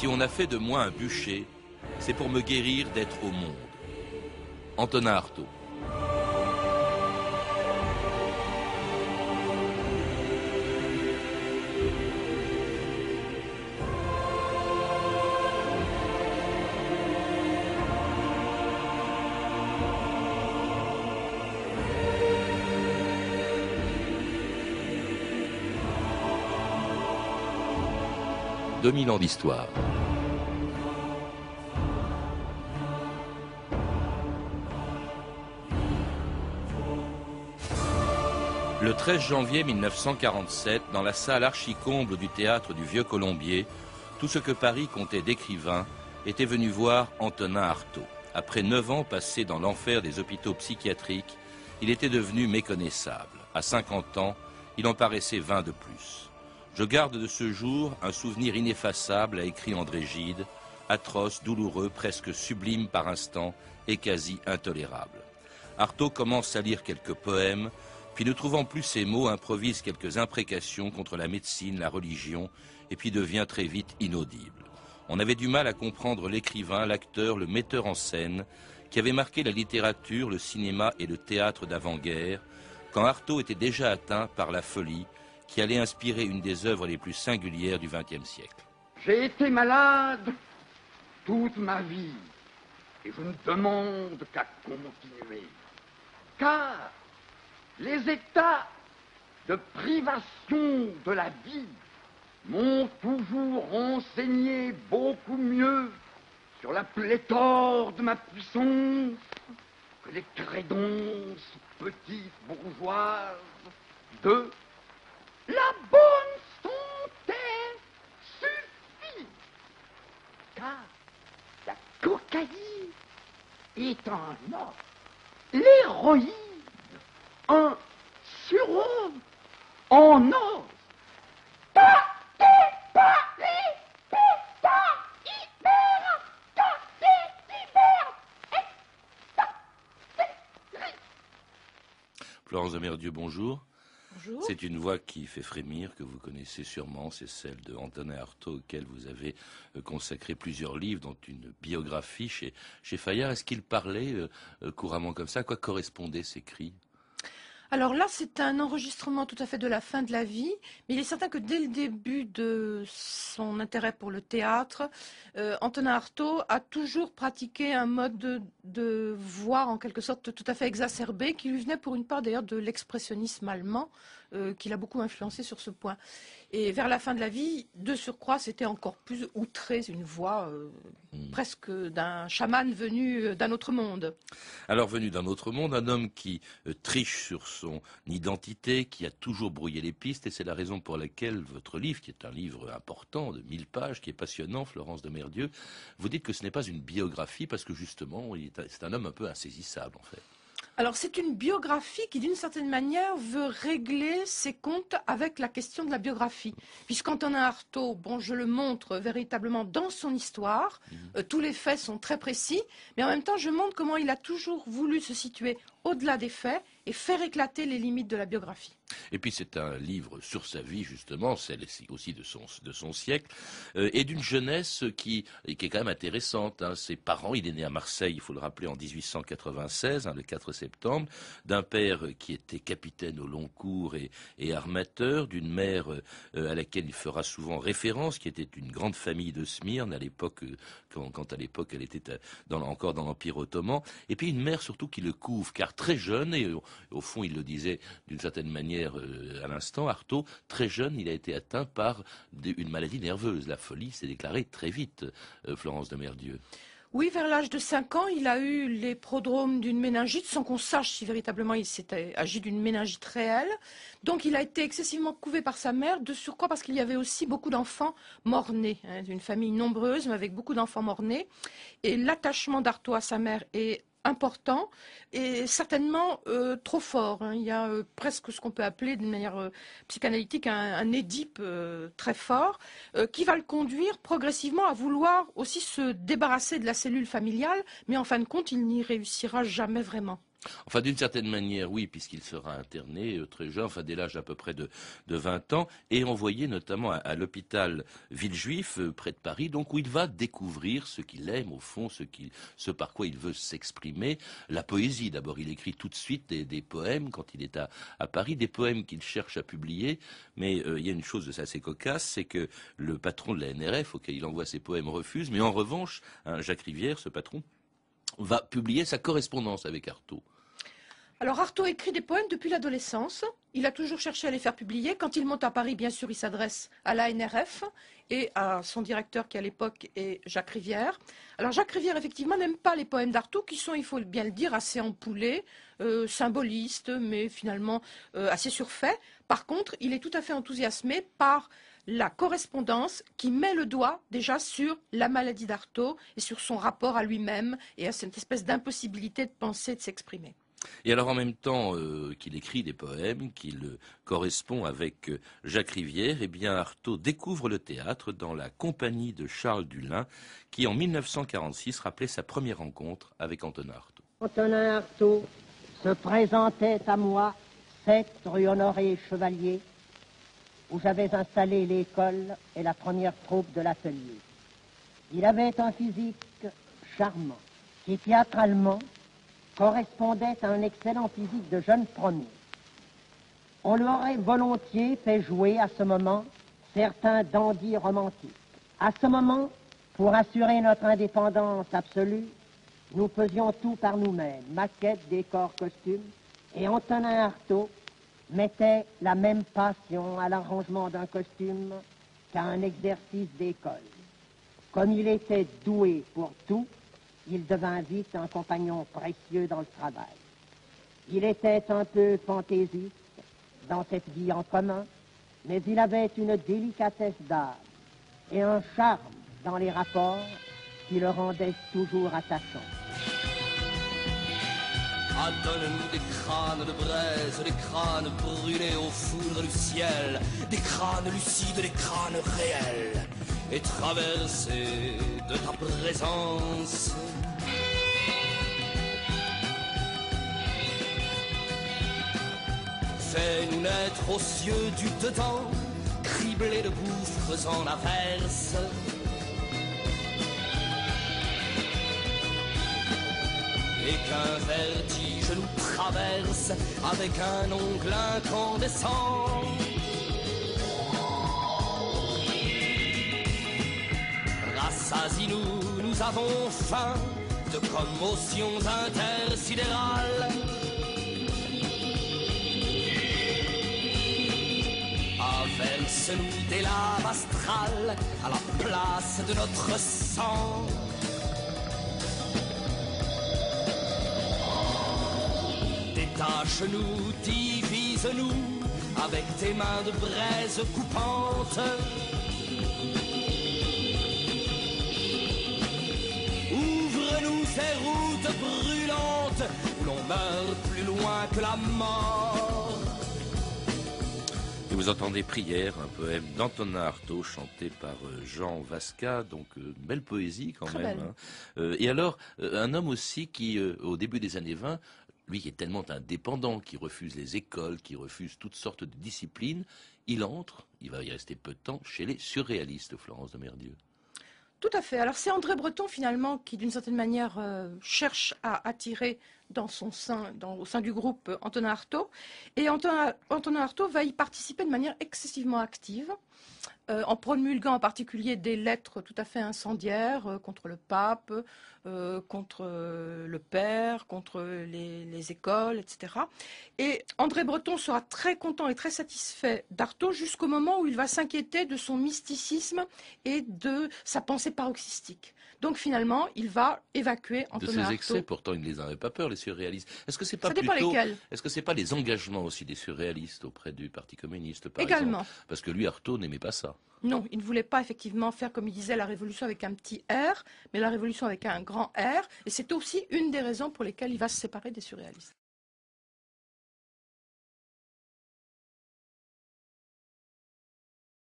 Si on a fait de moi un bûcher, c'est pour me guérir d'être au monde. Antonin Artaud. « 2000 ans d'histoire ». Le 13 janvier 1947, dans la salle archi-comble du théâtre du Vieux Colombier, tout ce que Paris comptait d'écrivains était venu voir Antonin Artaud. Après 9 ans passés dans l'enfer des hôpitaux psychiatriques, il était devenu méconnaissable. À 50 ans, il en paraissait 20 de plus. Je garde de ce jour un souvenir ineffaçable, a écrit André Gide, atroce, douloureux, presque sublime par instants et quasi intolérable. Artaud commence à lire quelques poèmes, puis ne trouvant plus ses mots, improvise quelques imprécations contre la médecine, la religion, et puis devient très vite inaudible. On avait du mal à comprendre l'écrivain, l'acteur, le metteur en scène, qui avait marqué la littérature, le cinéma et le théâtre d'avant-guerre, quand Artaud était déjà atteint par la folie, qui allait inspirer une des œuvres les plus singulières du XXe siècle. J'ai été malade toute ma vie, et je ne demande qu'à continuer. Car les états de privation de la vie m'ont toujours renseigné beaucoup mieux sur la pléthore de ma puissance que les crédences petites bourgeoises de la bonne santé suffit, car la cocaïne est un or, l'héroïne un surhomme en or. Florence de Merdieu, bonjour. Bonjour. C'est une voix qui fait frémir, que vous connaissez sûrement, c'est celle de Antonin Artaud, auquel vous avez consacré plusieurs livres, dont une biographie chez Fayard. Est-ce qu'il parlait couramment comme ça? À quoi correspondaient ces cris? Alors là, c'est un enregistrement tout à fait de la fin de la vie, mais il est certain que dès le début de son intérêt pour le théâtre, Antonin Artaud a toujours pratiqué un mode de voix en quelque sorte tout à fait exacerbé, qui lui venait pour une part d'ailleurs de l'expressionnisme allemand, qui l'a beaucoup influencé sur ce point. Et vers la fin de la vie, de surcroît, c'était encore plus outré, une voix presque d'un chaman venu d'un autre monde. Alors, venu d'un autre monde, un homme qui triche sur son identité, qui a toujours brouillé les pistes, et c'est la raison pour laquelle votre livre, qui est un livre important de 1000 pages, qui est passionnant, Florence de Merdieu, vous dites que ce n'est pas une biographie, parce que justement, c'est un homme un peu insaisissable, en fait. Alors c'est une biographie qui d'une certaine manière veut régler ses comptes avec la question de la biographie. Puisqu'Antonin Artaud, bon, je le montre véritablement dans son histoire, tous les faits sont très précis, mais en même temps je montre comment il a toujours voulu se situer au-delà des faits et faire éclater les limites de la biographie. Et puis c'est un livre sur sa vie justement, celle aussi de son siècle, et d'une jeunesse qui est quand même intéressante. Hein. Ses parents, il est né à Marseille, il faut le rappeler, en 1896, le 4 septembre, d'un père qui était capitaine au long cours et armateur, d'une mère à laquelle il fera souvent référence, qui était une grande famille de Smyrne à l'époque, quand à l'époque elle était encore dans l'Empire ottoman, et puis une mère surtout qui le couvre, car très jeune, et au fond il le disait d'une certaine manière à l'instant, Artaud, très jeune, il a été atteint par une maladie nerveuse. La folie s'est déclarée très vite, Florence de Merdieu. Oui, vers l'âge de 5 ans, il a eu les prodromes d'une méningite, sans qu'on sache si véritablement il s'était agi d'une méningite réelle. Donc il a été excessivement couvé par sa mère, de surcroît parce qu'il y avait aussi beaucoup d'enfants morts-nés, une famille nombreuse, mais avec beaucoup d'enfants morts-nés. Et l'attachement d'Artaud à sa mère est important et certainement trop fort. Il y a presque ce qu'on peut appeler d'une manière psychanalytique un Édipe très fort qui va le conduire progressivement à vouloir aussi se débarrasser de la cellule familiale, mais en fin de compte, il n'y réussira jamais vraiment. Enfin, d'une certaine manière, oui, puisqu'il sera interné très jeune, enfin dès l'âge d'à peu près de 20 ans, et envoyé notamment à l'hôpital Villejuif, près de Paris, donc où il va découvrir ce qu'il aime, au fond, ce par quoi il veut s'exprimer. La poésie, d'abord, il écrit tout de suite des poèmes quand il est à Paris, des poèmes qu'il cherche à publier, mais il y a une chose assez cocasse, c'est que le patron de la NRF, auquel il envoie ses poèmes, refuse, mais en revanche, Jacques Rivière, ce patron, va publier sa correspondance avec Artaud. Alors Artaud écrit des poèmes depuis l'adolescence. Il a toujours cherché à les faire publier. Quand il monte à Paris, bien sûr, il s'adresse à la NRF et à son directeur qui à l'époque est Jacques Rivière. Alors Jacques Rivière, effectivement, n'aime pas les poèmes d'Artaud qui sont, il faut bien le dire, assez empoulés, symbolistes, mais finalement assez surfaits. Par contre, il est tout à fait enthousiasmé par la correspondance qui met le doigt déjà sur la maladie d'Artaud et sur son rapport à lui-même et à cette espèce d'impossibilité de penser, de s'exprimer. Et alors en même temps qu'il écrit des poèmes, qu'il correspond avec Jacques Rivière, eh bien Artaud découvre le théâtre dans la compagnie de Charles Dullin, qui en 1946 rappelait sa première rencontre avec Antonin Artaud. Antonin Artaud se présentait à moi 7 rue Honoré Chevalier, où j'avais installé l'école et la première troupe de l'atelier. Il avait un physique charmant, qui théâtralement correspondait à un excellent physique de jeune premier. On lui aurait volontiers fait jouer à ce moment certains dandys romantiques. À ce moment, pour assurer notre indépendance absolue, nous faisions tout par nous-mêmes, maquettes, décors, costumes, et Antonin Artaud mettait la même passion à l'arrangement d'un costume qu'à un exercice d'école. Comme il était doué pour tout, il devint vite un compagnon précieux dans le travail. Il était un peu fantaisiste dans cette vie en commun, mais il avait une délicatesse d'âme et un charme dans les rapports qui le rendaient toujours attachant. Ah, donne-nous des crânes de braise, des crânes brûlés au foudre du ciel, des crânes lucides, des crânes réels, et traversés de ta présence. Fais-nous naître aux cieux du dedans, criblés de gouffres en averse. Et qu'un vertige nous traverse avec un ongle incandescent. Rassasie-nous, nous avons faim de commotions intersidérales. Averse-nous des laves astrales à la place de notre sang. Détache-nous, divise-nous avec tes mains de braise coupantes. Ouvre-nous ces routes brûlantes où l'on meurt plus loin que la mort. Et vous entendez Prière, un poème d'Antonin Artaud chanté par Jean Vasca, donc belle poésie quand Très même. belle. Hein. Et alors, un homme aussi qui, au début des années 20, lui qui est tellement indépendant, qui refuse les écoles, qui refuse toutes sortes de disciplines, il entre, il va y rester peu de temps, chez les surréalistes, Florence de Merdieux. Tout à fait. Alors c'est André Breton finalement qui d'une certaine manière cherche à attirer dans son sein, au sein du groupe Antonin Artaud. Et Antonin Artaud va y participer de manière excessivement active, en promulguant en particulier des lettres tout à fait incendiaires contre le pape, contre le père, contre les écoles, etc. Et André Breton sera très content et très satisfait d'Artaud jusqu'au moment où il va s'inquiéter de son mysticisme et de sa pensée paroxystique. Donc finalement, il va évacuer Antonin Artaud. De ses excès, pourtant, il ne les avait pas peur, les surréalistes. Est-ce que c'est pas Ça dépend plutôt, lesquels. est-ce que c'est pas les engagements aussi des surréalistes auprès du Parti communiste, par Également. exemple? Parce que lui, Artaud n'aimait pas ça. Non, il ne voulait pas effectivement faire, comme il disait, la révolution avec un petit R, mais la révolution avec un grand R. Et c'est aussi une des raisons pour lesquelles il va se séparer des surréalistes.